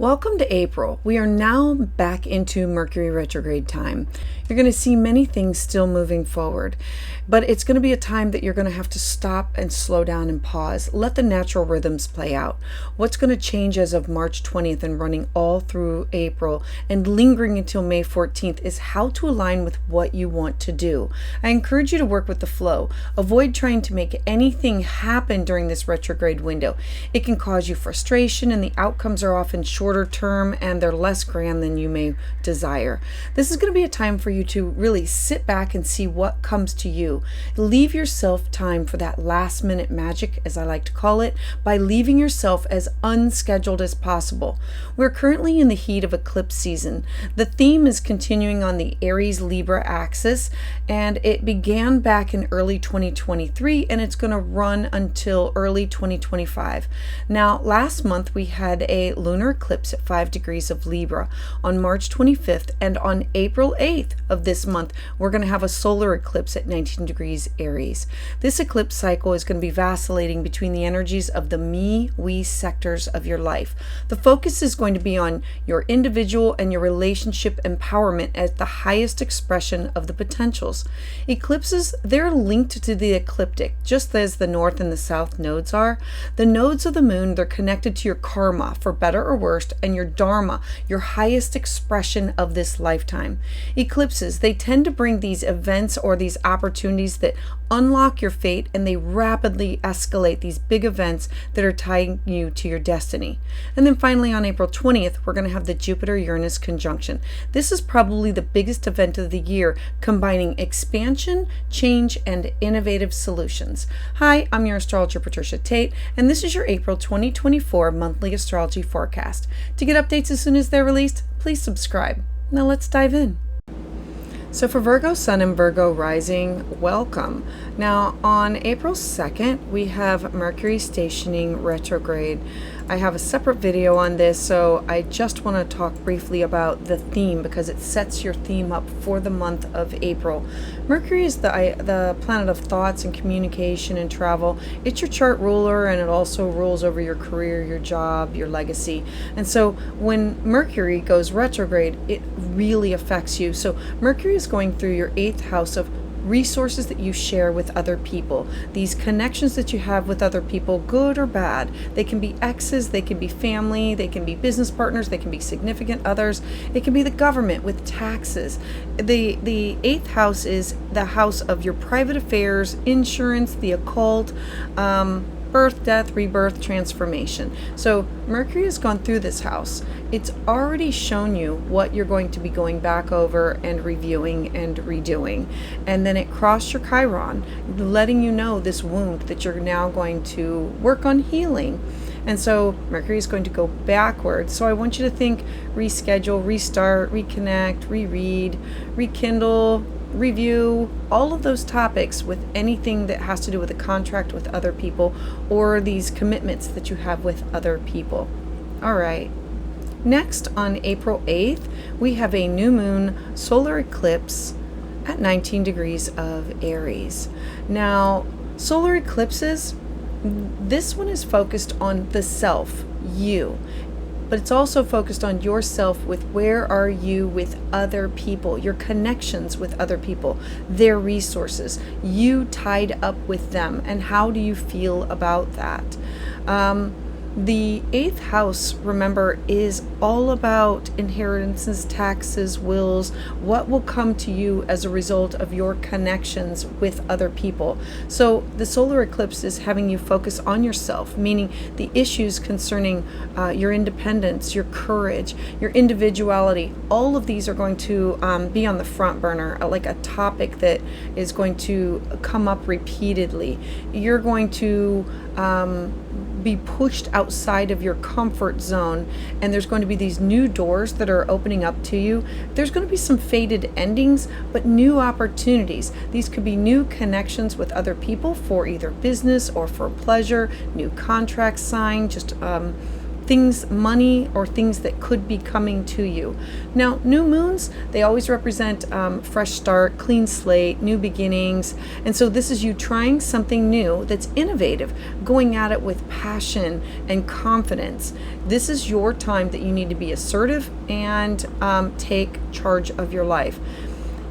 Welcome to April. We are now back into Mercury retrograde time. You're going to see many things still moving forward, but it's going to be a time that you're going to have to stop and slow down and pause. Let the natural rhythms play out. What's going to change as of March 20th and running all through April and lingering until May 14th is how to align with what you want to do. I encourage you to work with the flow. Avoid trying to make anything happen during this retrograde window. It can cause you frustration, and the outcomes are often shorter term and they're less grand than you may desire. This is going to be a time for you to really sit back and see what comes to you. Leave yourself time for that last minute magic, as I like to call it, by leaving yourself as unscheduled as possible. We're currently in the heat of eclipse season. The theme is continuing on the Aries Libra axis, and it began back in early 2023 and it's going to run until early 2025. Now, last month we had a lunar eclipse at 5 degrees of Libra on March 25th, and on April 8th of this month we're going to have a solar eclipse at 19 degrees Aries. This eclipse cycle is going to be vacillating between the energies of the me-we sectors of your life. The focus is going to be on your individual and your relationship empowerment as the highest expression of the potentials. Eclipses, they're linked to the ecliptic, just as the north and the south nodes are. The nodes of the moon, they're connected to your karma, for better or worse, and your dharma, your highest expression of this lifetime. Eclipses, they tend to bring these events or these opportunities that unlock your fate, and they rapidly escalate these big events that are tying you to your destiny. And then finally on April 20th, we're going to have the Jupiter Uranus conjunction. This is probably the biggest event of the year, combining expansion, change, and innovative solutions. Hi, I'm your astrologer Patricia Tate, and this is your April 2024 monthly astrology forecast. To get updates as soon as they're released, please subscribe. Now let's dive in. So for Virgo Sun and Virgo Rising, welcome. Now on April 2nd, we have Mercury stationing retrograde. I have a separate video on this, so I just want to talk briefly about the theme because it sets your theme up for the month of April. Mercury is the planet of thoughts and communication and travel. It's your chart ruler, and it also rules over your career, your job, your legacy. And so when Mercury goes retrograde, it really affects you. So Mercury is going through your 8th house of resources that you share with other people. These connections that you have with other people, good or bad. They can be exes, they can be family, they can be business partners, they can be significant others. It can be the government with taxes. The 8th house is the house of your private affairs, insurance, the occult, birth, death, rebirth, transformation. So Mercury has gone through this house. It's already shown you what you're going to be going back over and reviewing and redoing. And then it crossed your Chiron, letting you know this wound that you're now going to work on healing. And so Mercury is going to go backwards. So I want you to think reschedule, restart, reconnect, reread, rekindle, review, all of those topics with anything that has to do with a contract with other people or these commitments that you have with other people. All right. Next, on April 8th, we have a new moon solar eclipse at 19 degrees of Aries. Now, solar eclipses, this one is focused on the self, you. But it's also focused on yourself with where are you with other people, your connections with other people, their resources, you tied up with them, and how do you feel about that? The 8th house, remember, is all about inheritances, taxes, wills, what will come to you as a result of your connections with other people. So the solar eclipse is having you focus on yourself, meaning the issues concerning your independence, your courage, your individuality. All of these are going to be on the front burner, like a topic that is going to come up repeatedly. You're going to be pushed outside of your comfort zone, and there's going to be these new doors that are opening up to you. There's going to be some faded endings, but new opportunities. These could be new connections with other people for either business or for pleasure, new contracts signed, just things, money, or things that could be coming to you. Now, new moons, they always represent fresh start, clean slate, new beginnings. And so this is you trying something new that's innovative, going at it with passion and confidence. This is your time that you need to be assertive and take charge of your life.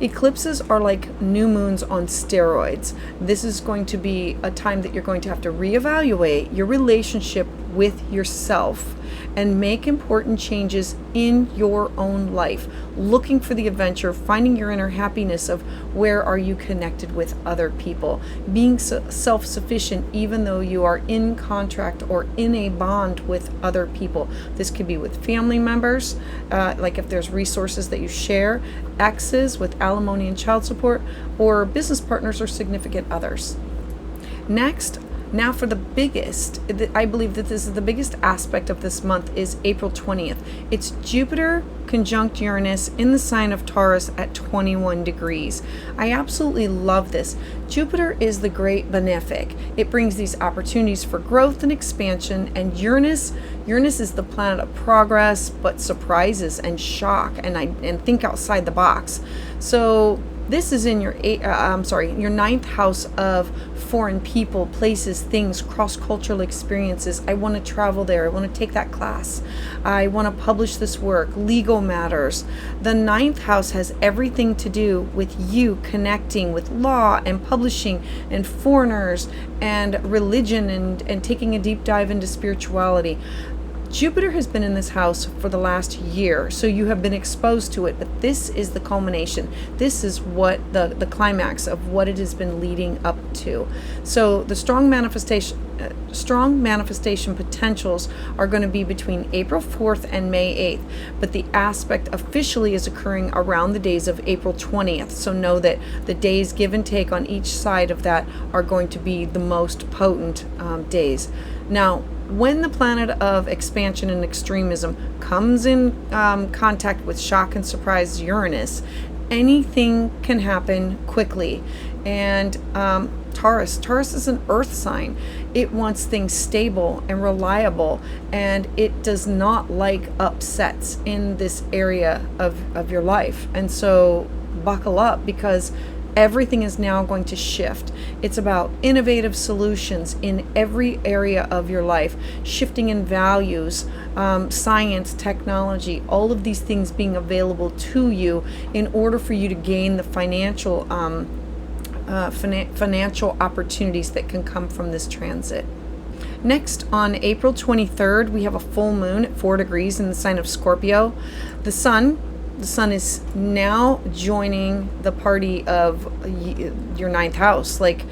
Eclipses are like new moons on steroids. This is going to be a time that you're going to have to reevaluate your relationship with yourself and make important changes in your own life, looking for the adventure, finding your inner happiness of where are you connected with other people, being self-sufficient even though you are in contract or in a bond with other people. This could be with family members, like if there's resources that you share, exes with alimony and child support, or business partners or significant others. Next, now for the biggest, I believe that this is the biggest aspect of this month, is April 20th. It's Jupiter conjunct Uranus in the sign of Taurus at 21 degrees. I absolutely love this. Jupiter is the great benefic. It brings these opportunities for growth and expansion, and Uranus is the planet of progress, but surprises and shock and think outside the box. So this is in your ninth house of foreign people, places, things, cross-cultural experiences. I want to travel there. I want to take that class. I want to publish this work, legal matters. The ninth house has everything to do with you connecting with law and publishing and foreigners and religion and taking a deep dive into spirituality. Jupiter has been in this house for the last year, so you have been exposed to it, but this is the culmination. This is what the climax of what it has been leading up to. So the strong manifestation potentials are going to be between April 4th and May 8th, but the aspect officially is occurring around the days of April 20th. So know that the days give and take on each side of that are going to be the most potent days. Now, when the planet of expansion and extremism comes in contact with shock and surprise Uranus, anything can happen quickly. And Taurus is an earth sign. It wants things stable and reliable, and it does not like upsets in this area of your life. And so buckle up, because everything is now going to shift. It's about innovative solutions in every area of your life, shifting in values, science, technology, all of these things being available to you in order for you to gain the financial opportunities that can come from this transit. Next, on April 23rd, we have a full moon at 4 degrees in the sign of Scorpio. The sun is now joining the party of your ninth house. Like,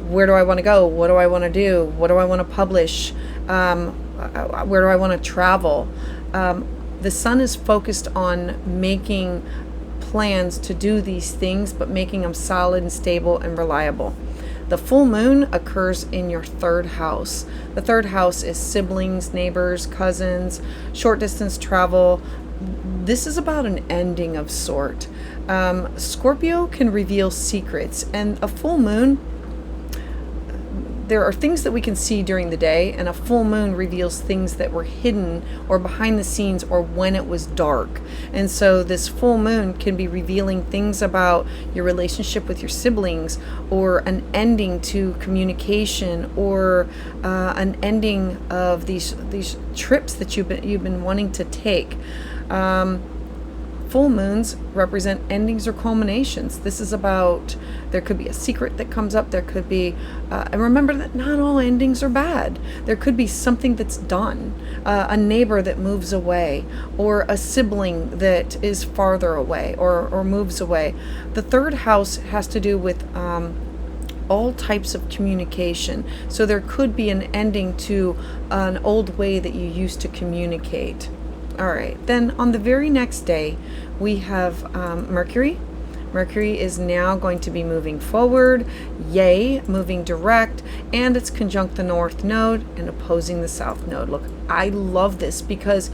where do I want to go? What do I want to do? What do I want to publish? Where do I want to travel? The sun is focused on making plans to do these things, but making them solid and stable and reliable. The full moon occurs in your third house. The third house is siblings, neighbors, cousins, short distance travel. This is about an ending of sort. Scorpio can reveal secrets, and a full moon, there are things that we can see during the day, and a full moon reveals things that were hidden or behind the scenes or when it was dark. And so this full moon can be revealing things about your relationship with your siblings, or an ending to communication, or an ending of these trips that you've been wanting to take. Full moons represent endings or culminations. This is about, there could be a secret that comes up. There could be, and remember that not all endings are bad. There could be something that's done, a neighbor that moves away, or a sibling that is farther away or moves away. The third house has to do with all types of communication. So there could be an ending to an old way that you used to communicate. All right, then on the very next day, we have Mercury. Mercury is now going to be moving forward, moving direct, and it's conjunct the North Node and opposing the South Node. Look, I love this because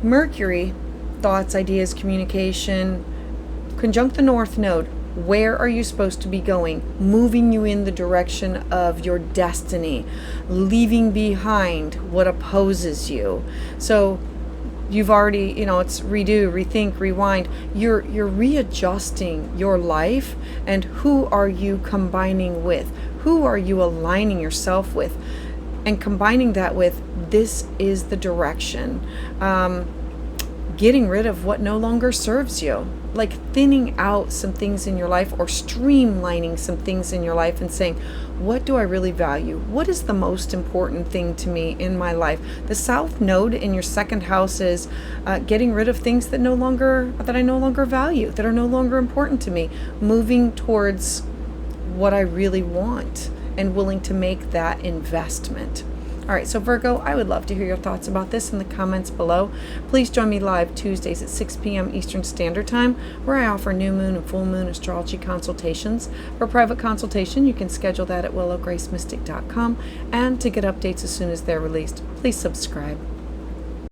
Mercury, thoughts, ideas, communication, conjunct the North Node, Where are you supposed to be going? Moving you in the direction of your destiny, leaving behind what opposes you. So you've already, it's redo, rethink, rewind. You're readjusting your life, and who are you combining with? Who are you aligning yourself with? And combining that with, this is the direction. Getting rid of what no longer serves you. Like thinning out some things in your life, or streamlining some things in your life, and saying, what do I really value? What is the most important thing to me in my life? The South Node in your second house is getting rid of things that I no longer value, that are no longer important to me, moving towards what I really want and willing to make that investment. All right, so Virgo, I would love to hear your thoughts about this in the comments below. Please join me live Tuesdays at 6 p.m. Eastern Standard Time, where I offer new moon and full moon astrology consultations. For private consultation, you can schedule that at willowgracemystic.com. And to get updates as soon as they're released, please subscribe.